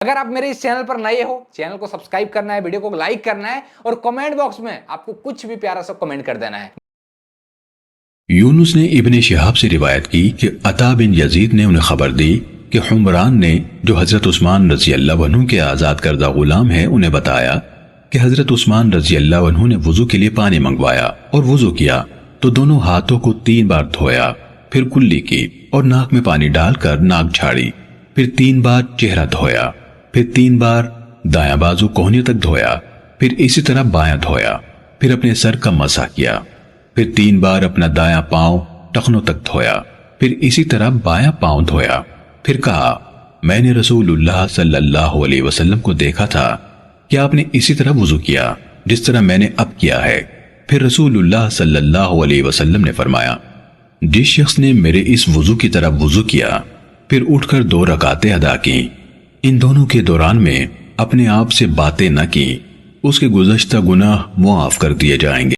اگر آپ میرے اس چینل پر نئے ہو، چینل کو سبسکرائب کرنا ہے، ویڈیو کو لائک کرنا ہے اور کمنٹ باکس میں آپ کو کچھ بھی پیارا سا کمنٹ کر دینا ہے۔ یونس نے ابن شہاب سے روایت کی کہ عطا بن یزید نے انہیں خبر دی کہ حمران نے، جو حضرت عثمان رضی اللہ عنہ کے آزاد کردہ غلام ہے، انہیں بتایا کہ حضرت عثمان رضی اللہ عنہ نے وضو کے لیے پانی منگوایا اور وضو کیا تو دونوں ہاتھوں کو 3 بار دھویا، پھر کلی کی اور ناک میں پانی ڈال کر ناک جھاڑی، پھر 3 بار چہرہ دھویا، پھر 3 بار دایاں بازو کوہنی تک دھویا، پھر اسی طرح بایاں دھویا، پھر اپنے سر کا مسح کیا، پھر 3 بار اپنا دایاں پاؤں ٹخنوں تک دھویا، پھر اسی طرح بایاں پاؤں دھویا، پھر کہا میں نے رسول اللہ صلی اللہ علیہ وسلم کو دیکھا تھا کہ آپ نے اسی طرح وضو کیا جس طرح میں نے اب کیا ہے۔ پھر رسول اللہ صلی اللہ علیہ وسلم نے فرمایا جس شخص نے میرے اس وضو کی طرح وضو کیا پھر اٹھ کر 2 رکعتیں ادا کی، ان دونوں کے دوران میں اپنے آپ سے باتیں نہ کی، اس کے گزشتہ گناہ معاف کر دیے جائیں گے۔